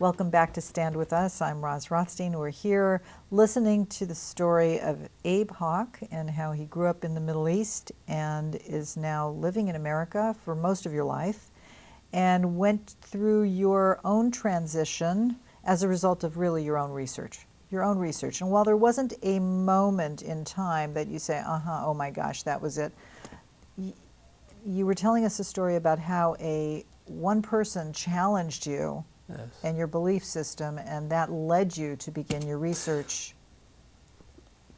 Welcome back to Stand With Us. I'm Roz Rothstein. We're here listening to the story of Abe Hawk and how he grew up in the Middle East and is now living in America for most of your life, and went through your own transition as a result of really your own research. And while there wasn't a moment in time that you say, oh my gosh, that was it, you were telling us a story about how one person challenged you. Yes. And your belief system, and that led you to begin your research.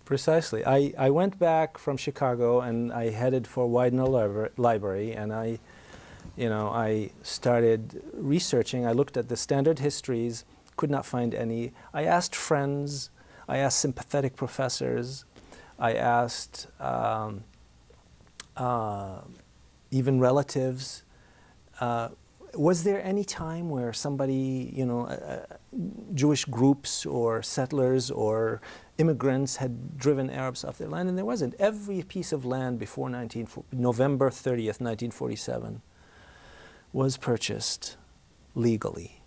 Precisely. I went back from Chicago and I headed for Widener Library, and I started researching. I looked at the standard histories, could not find any. I asked friends, I asked sympathetic professors, I asked even relatives. Was there any time where somebody, Jewish groups or settlers or immigrants had driven Arabs off their land? And there wasn't. Every piece of land before November 30th, 1947 was purchased legally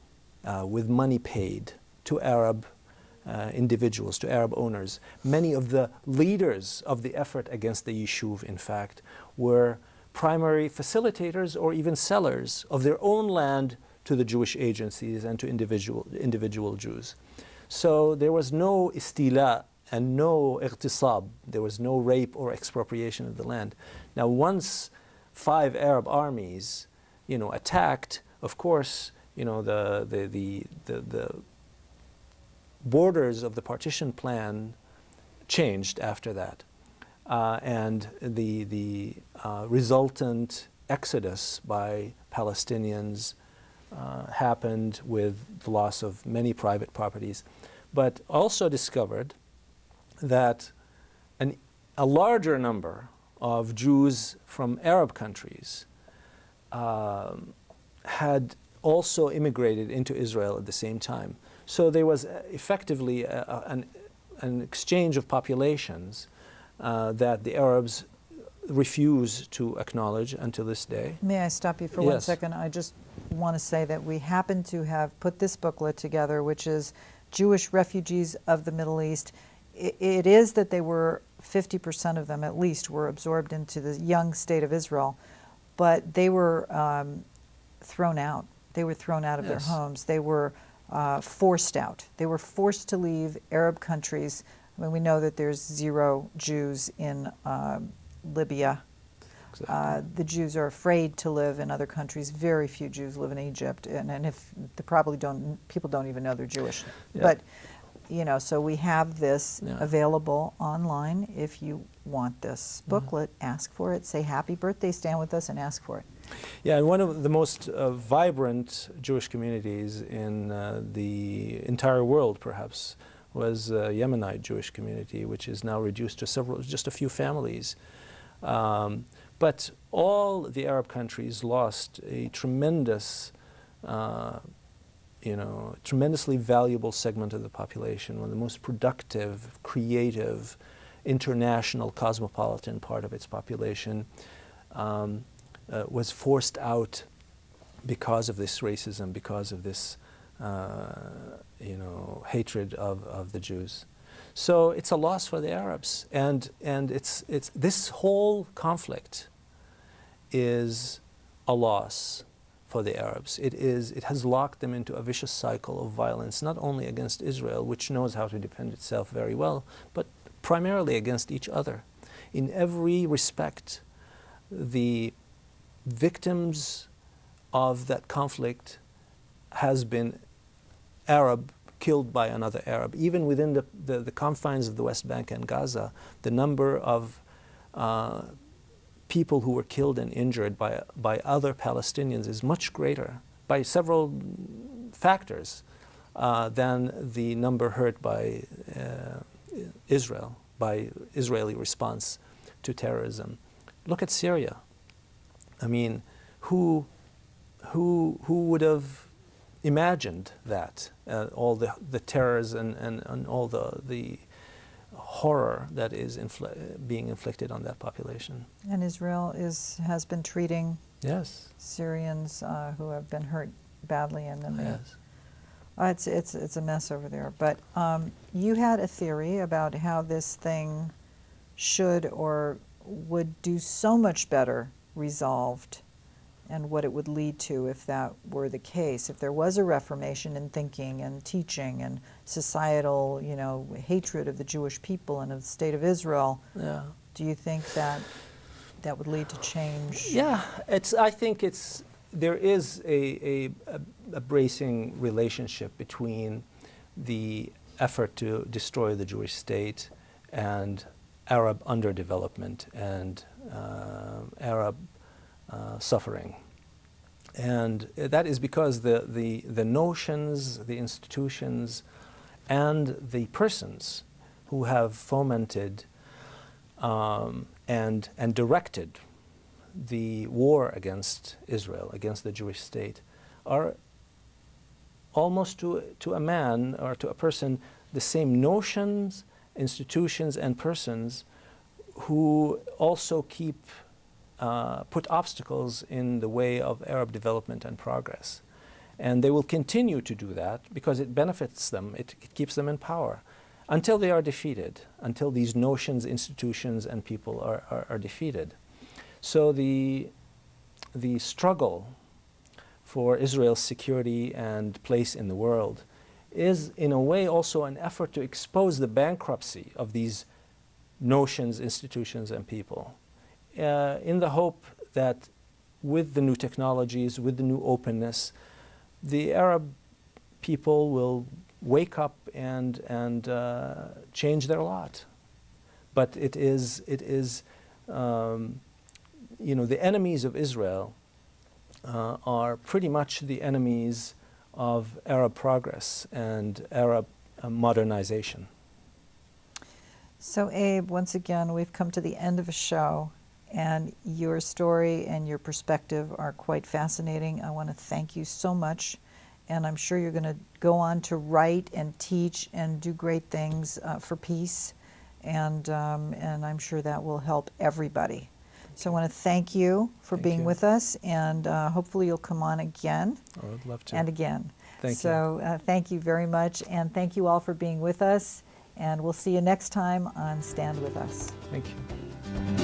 with money paid to Arab individuals, to Arab owners. Many of the leaders of the effort against the Yishuv, in fact, were primary facilitators or even sellers of their own land to the Jewish agencies and to individual Jews. So there was no istila and no ightisab. There was no rape or expropriation of the land. Now, once 5 Arab armies, attacked, of course, the borders of the partition plan changed after that. And the resultant exodus by Palestinians happened with the loss of many private properties, but also discovered that a larger number of Jews from Arab countries had also immigrated into Israel at the same time. So there was effectively an exchange of populations that the Arabs refuse to acknowledge until this day. May I stop you for 1 second? I just want to say that we happen to have put this booklet together, which is Jewish Refugees of the Middle East. It is that they were, 50% of them at least, were absorbed into the young state of Israel, but they were thrown out. They were thrown out of their homes. They were forced out. They were forced to leave Arab countries. I mean, we know that there's 0 Jews in Libya. Exactly. The Jews are afraid to live in other countries. Very few Jews live in Egypt, and if they probably don't, people don't even know they're Jewish. Yeah. But so we have this available online. If you want this booklet, ask for it. Say happy birthday, Stand With Us, and ask for it. Yeah, and one of the most vibrant Jewish communities in the entire world, perhaps, was the Yemenite Jewish community, which is now reduced to just a few families. But all the Arab countries lost a tremendous, tremendously valuable segment of the population. One of the most productive, creative, international, cosmopolitan part of its population was forced out because of this racism, because of this hatred of the Jews. So it's a loss for the Arabs, and it's this whole conflict is a loss for the Arabs. It has locked them into a vicious cycle of violence, not only against Israel, which knows how to defend itself very well, but primarily against each other. In every respect, the victims of that conflict has been Arab killed by another Arab. Even within the confines of the West Bank and Gaza, the number of people who were killed and injured by other Palestinians is much greater by several factors than the number hurt by Israel, by Israeli response to terrorism. Look at Syria. I mean, who would have imagined that, all the terrors and all the horror that is being inflicted on that population. And Israel has been treating Yes. Syrians who have been hurt badly, and then they. Yes. It's a mess over there. But you had a theory about how this thing should or would do so much better resolved, and what it would lead to if that were the case, if there was a reformation in thinking and teaching and societal, hatred of the Jewish people and of the state of Israel. Yeah. Do you think that that would lead to change? Yeah, I think there is a bracing relationship between the effort to destroy the Jewish state and Arab underdevelopment and Arab suffering. And that is because the notions, the institutions, and the persons who have fomented and directed the war against Israel, against the Jewish state, are almost to a man or to a person the same notions, institutions, and persons who also put obstacles in the way of Arab development and progress. And they will continue to do that because it benefits them, it keeps them in power, until they are defeated, until these notions, institutions, and people are defeated. So the struggle for Israel's security and place in the world is, in a way, also an effort to expose the bankruptcy of these notions, institutions, and people, in the hope that with the new technologies, with the new openness, the Arab people will wake up and change their lot. But it is the enemies of Israel are pretty much the enemies of Arab progress and Arab modernization. So Abe, once again, we've come to the end of a show, and your story and your perspective are quite fascinating. I want to thank you so much, and I'm sure you're going to go on to write and teach and do great things for peace, and I'm sure that will help everybody. So I want to thank you for being with us, and hopefully you'll come on again. I would love to. And again. Thank you. So thank you very much, and thank you all for being with us, and we'll see you next time on Stand With Us. Thank you.